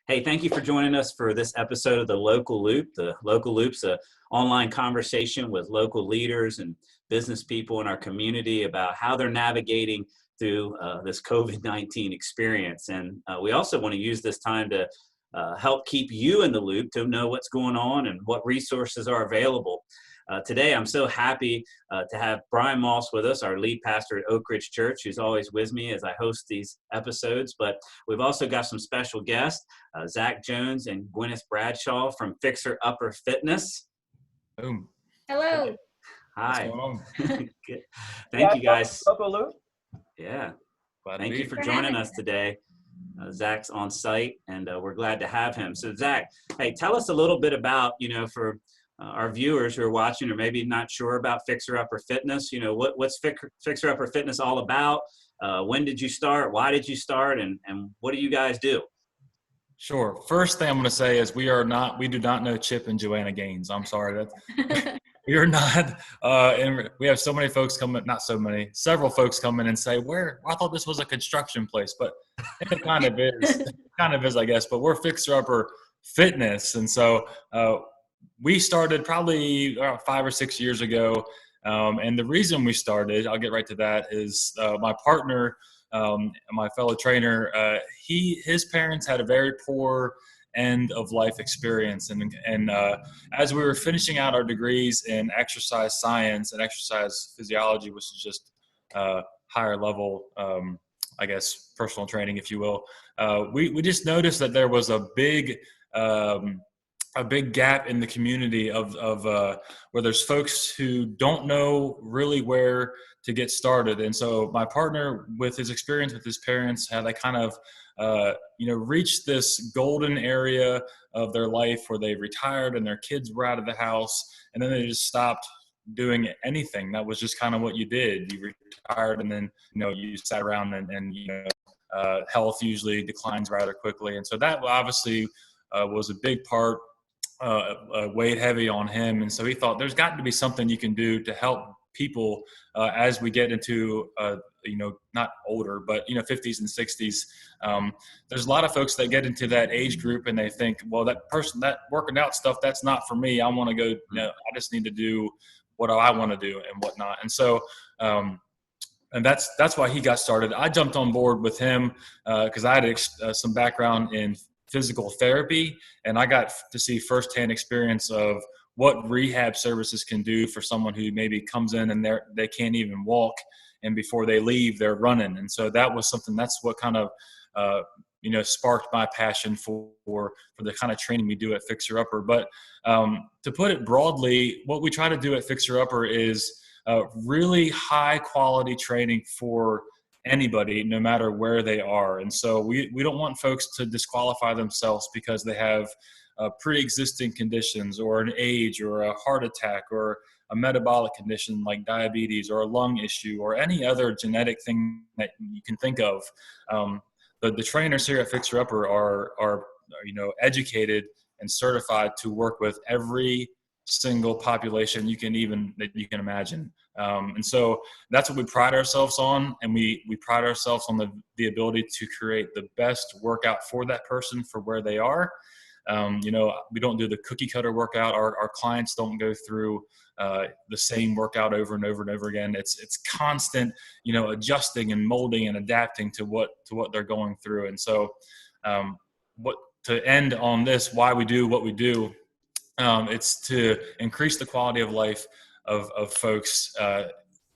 Hey, thank you for joining us for this episode of the Local Loop. The Local Loop's an online conversation with local leaders and business people in our community about how they're navigating through this COVID-19 experience. And we also want to use this time to help keep you in the loop to know what's going on and what resources are available. Today, I'm so happy to have Bryan with us, our lead pastor at Oak Ridge Church, who's always with me as I host these episodes. But we've also got some special guests, Zach Jones and Gwyneth Bradshaw from Fixer Upper Fitness. Boom. Hello. Hi. What's going on? Good. Thank you guys. Local. Yeah. Glad Thank to you be for here. joining us today. Zach's on site, and we're glad to have him. So, Zach, hey, tell us a little bit about, for our viewers who are watching or maybe not sure about Fixer Upper Fitness. What's Fixer Upper Fitness all about? When did you start? Why did you start? And what do you guys do? Sure. First thing I'm going to say is we do not know Chip and Joanna Gaines. I'm sorry. We are not. And we have so many folks come in, not so many, several folks come in and say, I thought this was a construction place, but it kind of is. It kind of is, I guess. But we're Fixer Upper Fitness. And so we started probably 5 or 6 years ago. And the reason we started, I'll get right to that, is my partner, my fellow trainer, his parents had a very poor end of life experience. And as we were finishing out our degrees in exercise science and exercise physiology, which is just higher level, I guess, personal training, if you will, we just noticed that there was a big gap in the community of where there's folks who don't know really where to get started. And so my partner, with his experience with his parents, had kind of reached this golden area of their life where they retired and their kids were out of the house, and then they just stopped doing anything. That was just kind of what you did. You retired, and then you sat around, and health usually declines rather quickly. And so that obviously was a big part, weighed heavy on him. And so he thought there's got to be something you can do to help people as we get into not older, but 50s and 60s. There's a lot of folks that get into that age group and they think, well, that working out stuff, that's not for me. I want to go, I just need to do what I want to do and whatnot. And so and that's why he got started. I jumped on board with him because I had some background in physical therapy, and I got to see firsthand experience of what rehab services can do for someone who maybe comes in and they can't even walk, and before they leave, they're running. And so that's what kind of sparked my passion for the kind of training we do at Fixer Upper. But to put it broadly, what we try to do at Fixer Upper is really high quality training for anybody, no matter where they are. And so we don't want folks to disqualify themselves because they have pre-existing conditions or an age or a heart attack or a metabolic condition like diabetes or a lung issue or any other genetic thing that you can think of. The trainers here at Fixer Upper are educated and certified to work with every single population that you can imagine. And so that's what we pride ourselves on. And we pride ourselves on the ability to create the best workout for that person for where they are. We don't do the cookie cutter workout. Our clients don't go through the same workout over and over and over again. It's constant, adjusting and molding and adapting to what they're going through. And so to end on this, why we do what we do, it's to increase the quality of life of folks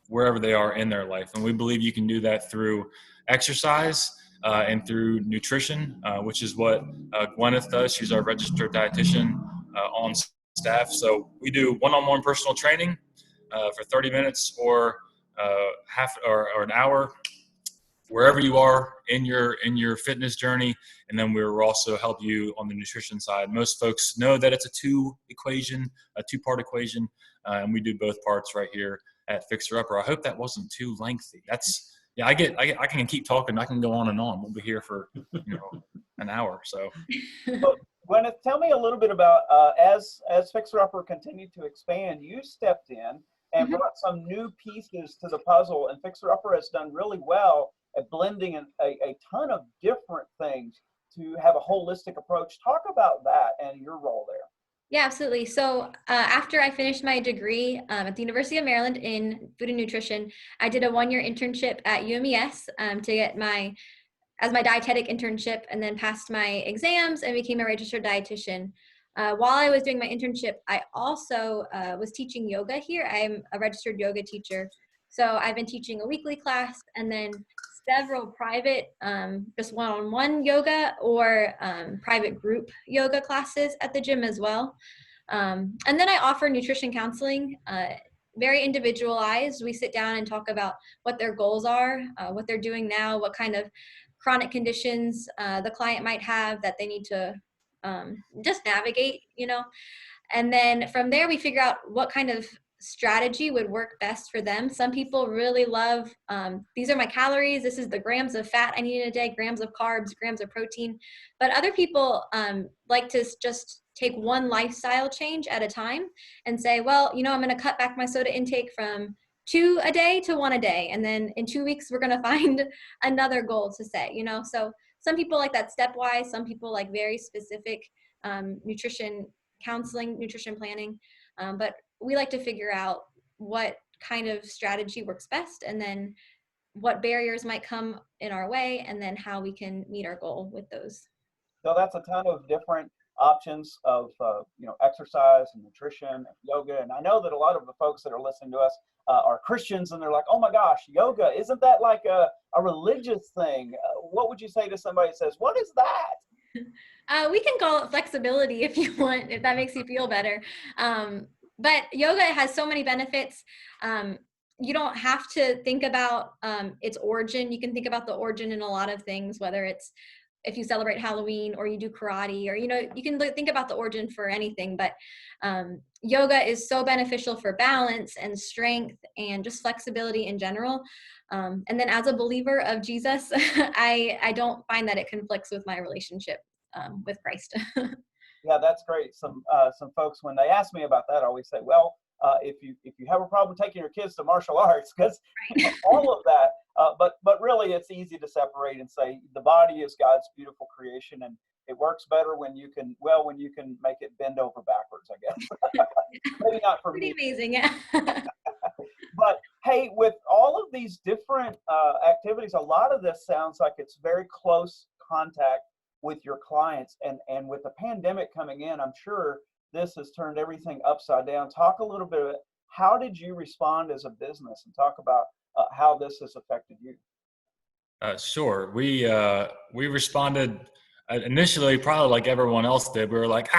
wherever they are in their life. And we believe you can do that through exercise and through nutrition, which is what Gwyneth does. She's our registered dietitian on staff. So we do one-on-one personal training for 30 minutes or half or an hour, wherever you are in your fitness journey. And then we'll also help you on the nutrition side. Most folks know that it's a two-part equation, and we do both parts right here at Fixer Upper. I hope that wasn't too lengthy. I can keep talking. I can go on and on. We'll be here for an hour. So, Well, Gwyneth, tell me a little bit about as Fixer Upper continued to expand, you stepped in and brought some new pieces to the puzzle, and Fixer Upper has done really well at blending a ton of different things to have a holistic approach. Talk about that and your role there. Yeah, absolutely. So after I finished my degree at the University of Maryland in food and nutrition, I did a 1-year internship at UMES to get my dietetic internship, and then passed my exams and became a registered dietitian. While I was doing my internship, I also was teaching yoga here. I'm a registered yoga teacher. So I've been teaching a weekly class and then several private, just one-on-one yoga or private group yoga classes at the gym as well. And then I offer nutrition counseling, very individualized. We sit down and talk about what their goals are, what they're doing now, what kind of chronic conditions the client might have that they need to just navigate, and then from there we figure out what kind of strategy would work best for them. Some people really love, these are my calories, this is the grams of fat I need in a day, grams of carbs, grams of protein. But other people like to just take one lifestyle change at a time and say, well, I'm going to cut back my soda intake from 2 a day to 1 a day. And then in 2 weeks, we're going to find another goal to set, So some people like that stepwise, some people like very specific nutrition counseling, nutrition planning. But we like to figure out what kind of strategy works best, and then what barriers might come in our way, and then how we can meet our goal with those. So that's a ton of different options of exercise and nutrition and yoga. And I know that a lot of the folks that are listening to us are Christians, and they're like, oh my gosh, yoga, isn't that like a religious thing? What would you say to somebody that says, what is that? We can call it flexibility if you want, if that makes you feel better. But yoga has so many benefits. You don't have to think about its origin. You can think about the origin in a lot of things, whether it's if you celebrate Halloween or you do karate, or, you can think about the origin for anything. But yoga is so beneficial for balance and strength and just flexibility in general. And then as a believer of Jesus, I don't find that it conflicts with my relationship with Christ. Yeah, that's great. Some folks, when they ask me about that, I always say, well, if you have a problem taking your kids to martial arts, because all of that, but really it's easy to separate and say the body is God's beautiful creation, and it works better when you can make it bend over backwards, I guess. Maybe not for me. Pretty amazing, yeah. But hey, with all of these different activities, a lot of this sounds like it's very close contact with your clients, and with the pandemic coming in, I'm sure this has turned everything upside down. Talk a little bit about how did you respond as a business, and talk about how this has affected you. Sure. We responded initially probably like everyone else did. We were like,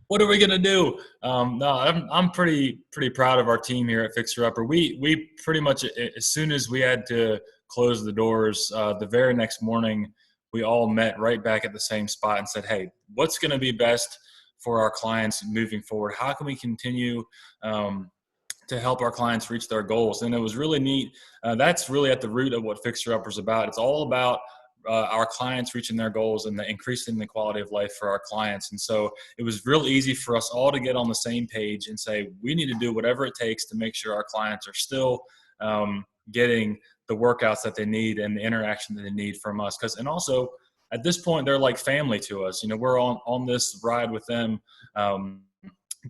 what are we gonna do? No, I'm pretty proud of our team here at Fixer Upper. We pretty much, as soon as we had to close the doors, the very next morning, we all met right back at the same spot and said, hey, what's going to be best for our clients moving forward? How can we continue to help our clients reach their goals? And it was really neat. That's really at the root of what Fixer Upper is about. It's all about our clients reaching their goals and increasing the quality of life for our clients. And so it was real easy for us all to get on the same page and say, we need to do whatever it takes to make sure our clients are still getting the workouts that they need and the interaction that they need from us. And also at this point, they're like family to us. We're on this ride with them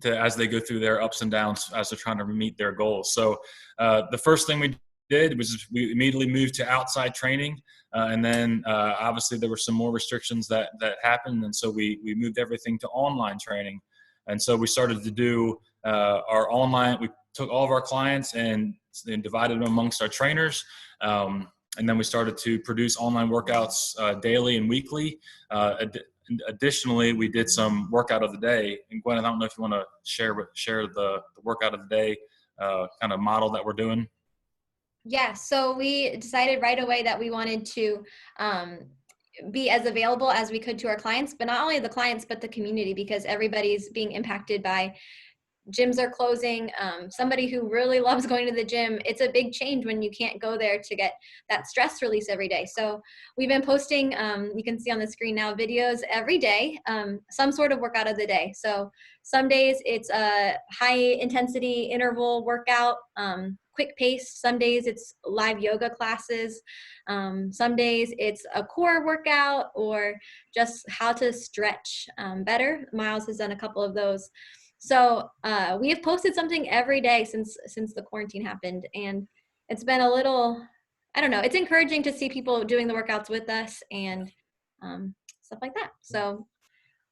as they go through their ups and downs as they're trying to meet their goals. So the first thing we did was we immediately moved to outside training. And then obviously there were some more restrictions that happened. And so we moved everything to online training. And so we started to do our online, we took all of our clients and divided them amongst our trainers. And then we started to produce online workouts daily and weekly. Additionally, we did some workout of the day. And Gwyneth, I don't know if you want to share the workout of the day kind of model that we're doing. Yeah, so we decided right away that we wanted to be as available as we could to our clients, but not only the clients, but the community, because everybody's being impacted by gyms are closing. Somebody who really loves going to the gym, it's a big change when you can't go there to get that stress release every day. So we've been posting, you can see on the screen now, videos every day, some sort of workout of the day. So some days it's a high intensity interval workout, quick pace. Some days it's live yoga classes. Some days it's a core workout or just how to stretch better. Miles has done a couple of those. So we have posted something every day since the quarantine happened, and it's been a little, I don't know, it's encouraging to see people doing the workouts with us and stuff like that. So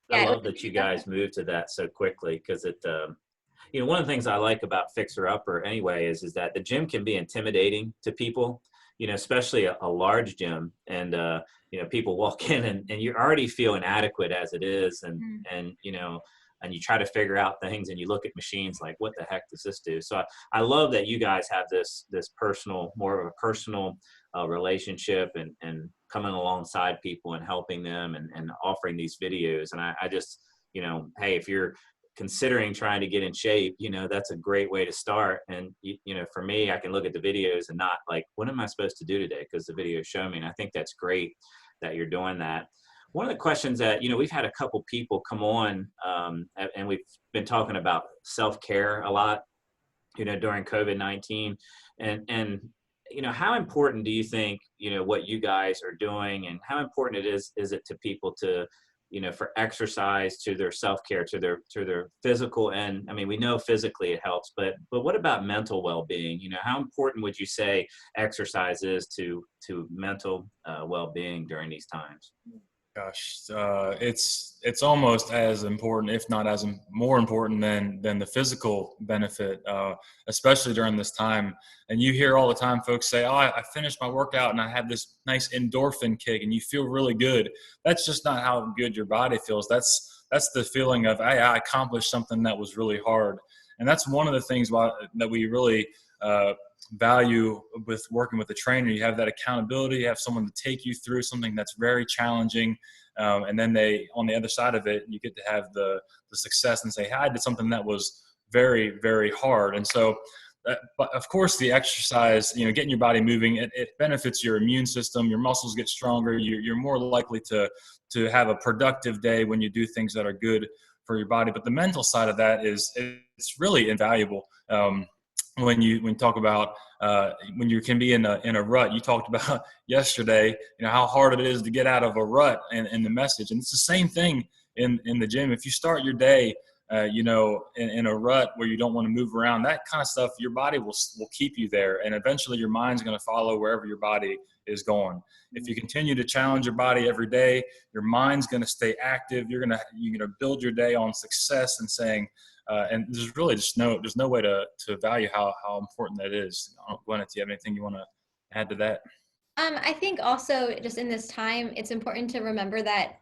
yeah, I love that you guys moved to that so quickly, because it one of the things I like about Fixer Upper anyway is that the gym can be intimidating to people, especially a large gym, and people walk in and you already feel inadequate as it is, and you try to figure out things and you look at machines like, what the heck does this do? So I love that you guys have this personal, more of a personal relationship, and coming alongside people and helping them and offering these videos. And I just, hey, if you're considering trying to get in shape, that's a great way to start. And, for me, I can look at the videos and not like, what am I supposed to do today? Because the videos show me. And I think that's great that you're doing that. One of the questions that, we've had a couple people come on and we've been talking about self-care a lot, during COVID-19, and how important do you think, what you guys are doing, and how important is it to people to, for exercise, to their self-care, to their physical, and I mean, we know physically it helps, but what about mental well-being? How important would you say exercise is to mental well-being during these times? Gosh, it's almost as important, if not as more important than the physical benefit, especially during this time. And you hear all the time folks say, "Oh, I finished my workout and I have this nice endorphin kick," and you feel really good. That's just not how good your body feels. That's the feeling of, I accomplished something that was really hard. And that's one of the things that we really value with working with a trainer. You have that accountability, you have someone to take you through something that's very challenging, and then on the other side of it, you get to have the success and say, hey, I did something that was very, very hard. And so but of course the exercise, getting your body moving, it benefits your immune system, your muscles get stronger, you're more likely to have a productive day when you do things that are good for your body. But the mental side of that it's really invaluable. When you talk about when you can be in a rut, you talked about yesterday, how hard it is to get out of a rut and the message. And it's the same thing in the gym. If you start your day, in a rut where you don't want to move around, that kind of stuff, your body will keep you there. And eventually your mind's going to follow wherever your body is going. If you continue to challenge your body every day, your mind's going to stay active. You're going to build your day on success and saying, and there's really just there's no way to value how important that is. Gwyneth, do you have anything you want to add to that? I think also just in this time, it's important to remember that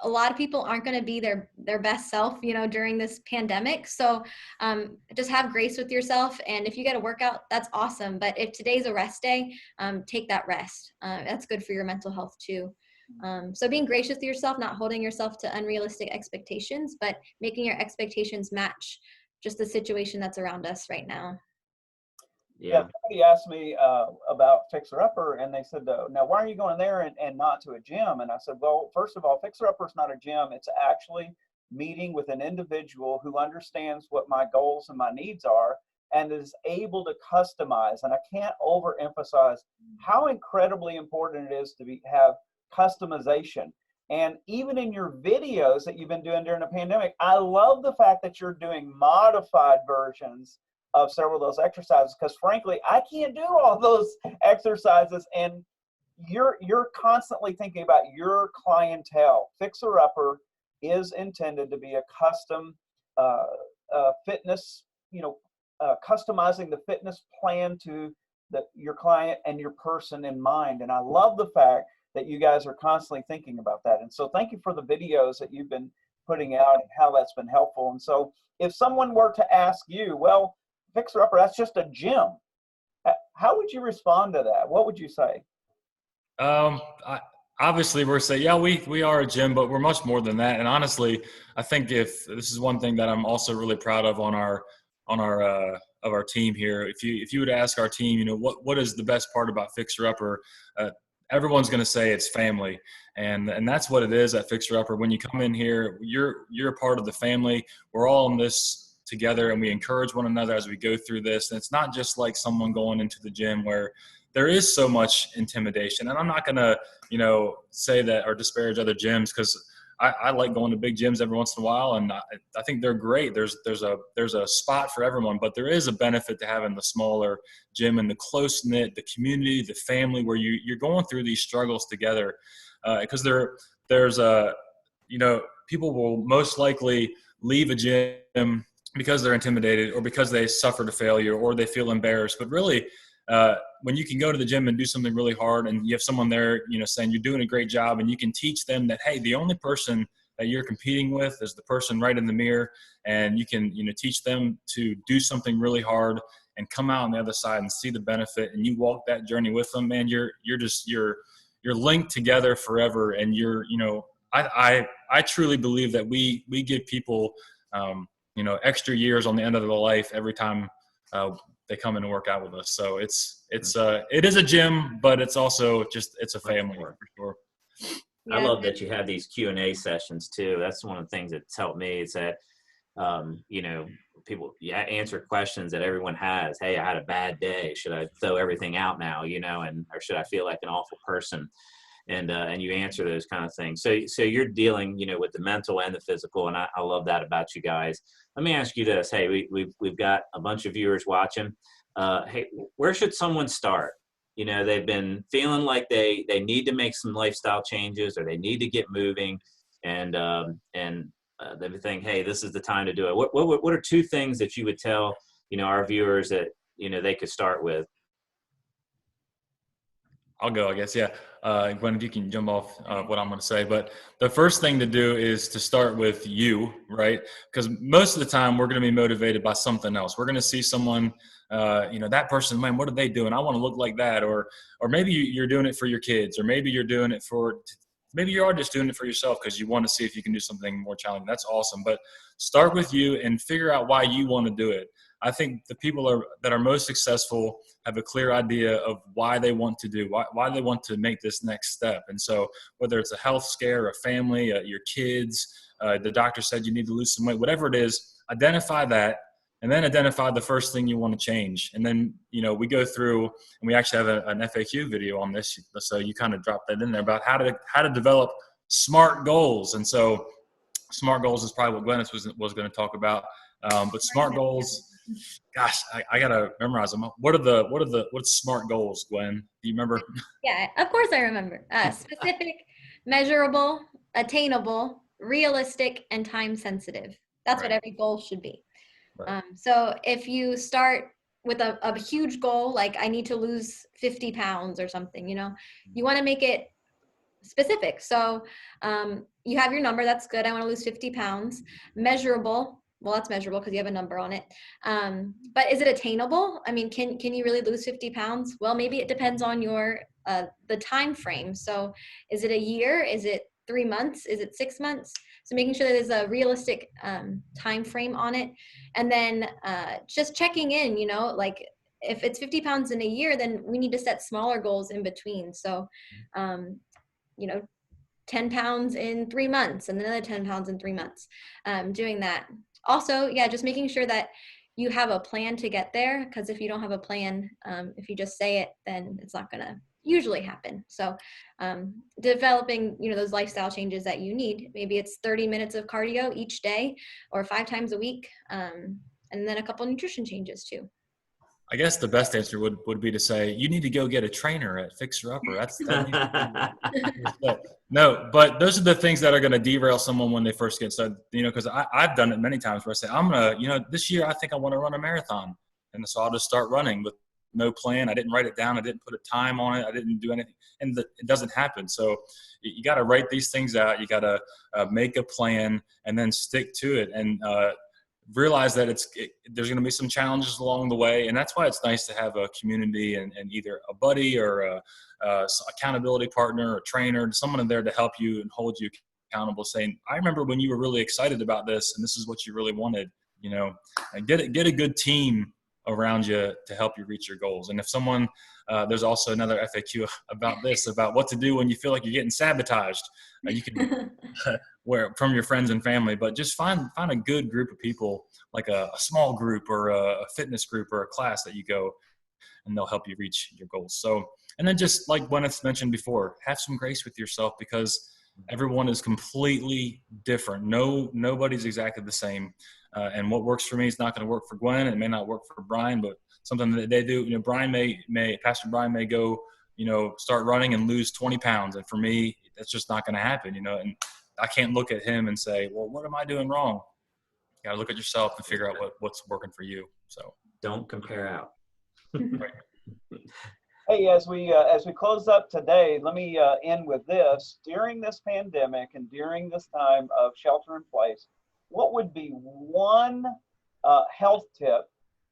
a lot of people aren't going to be their best self, during this pandemic. So just have grace with yourself. And if you get a workout, that's awesome. But if today's a rest day, take that rest. That's good for your mental health too. So being gracious to yourself, not holding yourself to unrealistic expectations, but making your expectations match just the situation that's around us right now. Yeah, somebody asked me about Fixer Upper, and they said, now why are you going there and not to a gym? And I said, well, first of all, Fixer Upper is not a gym. It's actually meeting with an individual who understands what my goals and my needs are and is able to customize. And I can't overemphasize how incredibly important it is to have customization. And even in your videos that you've been doing during the pandemic, I love the fact that you're doing modified versions of several of those exercises, because frankly, I can't do all those exercises, and you're constantly thinking about your clientele. Fixer Upper is intended to be a custom fitness, customizing the fitness plan to your client and your person in mind. And I love the fact that you guys are constantly thinking about that. And so thank you for the videos that you've been putting out and how that's been helpful. And so if someone were to ask you, well, Fixer Upper, that's just a gym, how would you respond to that? What would you say? obviously we're saying, yeah, we are a gym, but we're much more than that. And honestly, I think if this is one thing that I'm also really proud of on our of our team here. If you would ask our team, what is the best part about Fixer Upper, everyone's going to say it's family, and that's what it is at Fixer Upper. When you come in here, you're a part of the family. We're all in this together, and we encourage one another as we go through this. And it's not just like someone going into the gym where there is so much intimidation. And I'm not going to say that or disparage other gyms, because I like going to big gyms every once in a while, and I think they're great. There's a spot for everyone, but there is a benefit to having the smaller gym and the close knit, the community, the family, where you're going through these struggles together. Because there's people will most likely leave a gym because they're intimidated or because they suffered a failure or they feel embarrassed. But really, when you can go to the gym and do something really hard, and you have someone there, saying you're doing a great job, and you can teach them that, hey, the only person that you're competing with is the person right in the mirror, and you can, teach them to do something really hard and come out on the other side and see the benefit, and you walk that journey with them, man, you're linked together forever. And I truly believe that we give people, extra years on the end of their life every time, they come in and work out with us. So it is a gym, but it's also it's a family for sure. I love that you have these Q&A sessions too. That's one of the things that's helped me, is that, people answer questions that everyone has. Hey, I had a bad day. Should I throw everything out now? Or should I feel like an awful person? And you answer those kind of things. So you're dealing, with the mental and the physical. And I love that about you guys. Let me ask you this. Hey, we've got a bunch of viewers watching. Hey, where should someone start? They've been feeling like they need to make some lifestyle changes, or they need to get moving, and they think, hey, this is the time to do it. What are two things that you would tell, our viewers that, they could start with? I'll go, I guess. Yeah. Gwyneth, you can jump off what I'm going to say. But the first thing to do is to start with you, right? Because most of the time we're going to be motivated by something else. We're going to see someone, that person, man, what are they doing? I want to look like that. Or maybe you're doing it for your kids, or maybe you're doing it maybe you are just doing it for yourself because you want to see if you can do something more challenging. That's awesome. But start with you and figure out why you want to do it. I think the people that are most successful have a clear idea of why they want to do, why they want to make this next step. And so whether it's a health scare, a family, your kids, the doctor said you need to lose some weight, whatever it is, identify that, and then identify the first thing you want to change. And then, we go through, and we actually have an FAQ video on this. So you kind of drop that in there about how to develop SMART goals. And so SMART goals is probably what Gwyneth was going to talk about. But SMART goals, gosh, I gotta memorize them. What's SMART goals, Gwen? Do you remember? Yeah, of course I remember. Specific, measurable, attainable, realistic, and time sensitive. That's Right. what every goal should be. Right. So if you start with a huge goal, like I need to lose 50 pounds or something, you want to make it specific. So you have your number. That's good. I want to lose 50 pounds. Measurable. Well, that's measurable because you have a number on it. But is it attainable? I mean, can you really lose 50 pounds? Well, maybe it depends on your the time frame. So is it a year? Is it 3 months? Is it 6 months? So making sure that there's a realistic time frame on it. And then just checking in, like if it's 50 pounds in a year, then we need to set smaller goals in between. So, 10 pounds in 3 months and another 10 pounds in 3 months, doing that. Also, just making sure that you have a plan to get there, because if you don't have a plan, if you just say it, then it's not going to usually happen. So developing, those lifestyle changes that you need. Maybe it's 30 minutes of cardio each day or 5 times a week, and then a couple nutrition changes too. I guess the best answer would be to say, you need to go get a trainer at Fixer Upper. No, but those are the things that are going to derail someone when they first get started, because I've done it many times where I say, I'm going to, this year I think I want to run a marathon. And so I'll just start running with no plan. I didn't write it down. I didn't put a time on it. I didn't do anything. And it doesn't happen. So you got to write these things out. You got to make a plan and then stick to it. And realize that there's going to be some challenges along the way. And that's why it's nice to have a community and either a buddy or a accountability partner or trainer, someone in there to help you and hold you accountable, saying, I remember when you were really excited about this and this is what you really wanted, and get a good team around you to help you reach your goals. And if someone, there's also another FAQ about this, about what to do when you feel like you're getting sabotaged. You can where from your friends and family, but just find a good group of people, like a small group or a fitness group or a class that you go, and they'll help you reach your goals. So, and then just like Gwyneth mentioned before, have some grace with yourself, because everyone is completely different. Nobody's exactly the same. And what works for me is not going to work for Gwen. It may not work for Bryan, but something that they do, Pastor Bryan may go, start running and lose 20 pounds. And for me, that's just not going to happen, and I can't look at him and say, well, what am I doing wrong? You got to look at yourself and figure out what's working for you. So don't compare out. Right. Hey, as we close up today, let me end with this. During this pandemic and during this time of shelter in place, what would be one health tip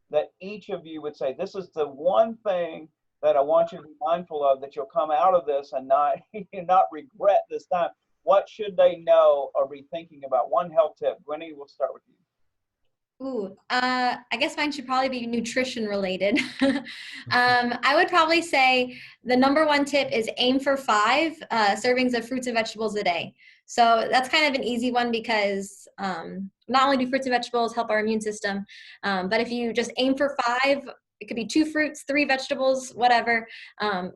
that each of you would say, this is the one thing that I want you to be mindful of, that you'll come out of this and not regret this time? What should they know or be thinking about? One health tip. Gwenny, we'll start with you. Ooh, I guess mine should probably be nutrition related. I would probably say the number one tip is aim for 5 servings of fruits and vegetables a day. So that's kind of an easy one, because not only do fruits and vegetables help our immune system, but if you just aim for 5, it could be 2 fruits, 3 vegetables, whatever.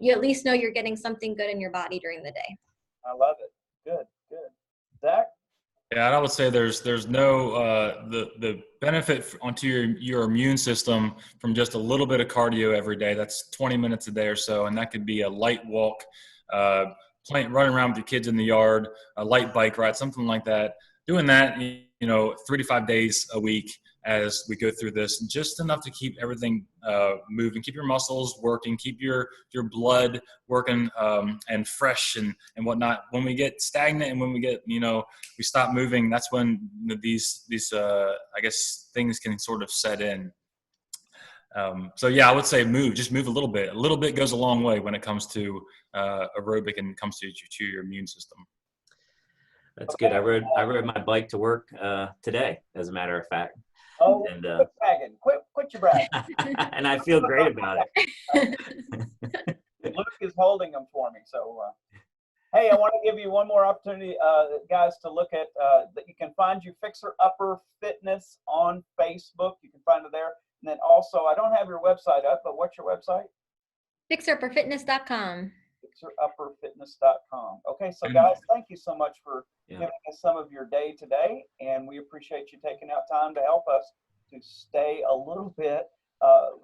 You at least know you're getting something good in your body during the day. I love it. Good. Zach? Yeah, and I would say there's no the benefit onto your immune system from just a little bit of cardio every day. That's 20 minutes a day or so, and that could be a light walk, running around with your kids in the yard, a light bike ride, something like that. Doing that, 3 to 5 days a week as we go through this, just enough to keep everything moving, keep your muscles working, keep your blood working and fresh and whatnot. When we get stagnant and when we get, we stop moving, that's when these I guess things can sort of set in. So yeah, I would say just move a little bit. A little bit goes a long way when it comes to aerobic and comes to your immune system. That's good. I rode my bike to work today, as a matter of fact. Oh, and, quit bragging. Quit your bragging. And I feel great about it. Luke is holding them for me. So, hey, I want to give you one more opportunity, guys, to look at that. You can find you Fixer Upper Fitness on Facebook. You can find it there. And then also, I don't have your website up, but what's your website? FixerUpperFitness.com. FixerUpperFitness.com. Okay, so guys, thank you so much for giving us some of your day today, and we appreciate you taking out time to help us to stay a little bit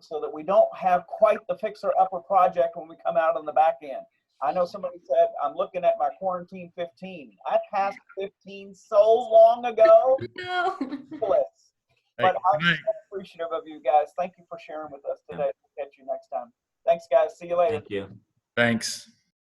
so that we don't have quite the Fixer Upper project when we come out on the back end. I know somebody said, I'm looking at my quarantine 15. I passed 15 so long ago. No. But I'm so appreciative of you guys. Thank you for sharing with us today. We'll catch you next time. Thanks, guys. See you later. Thank you. Thanks.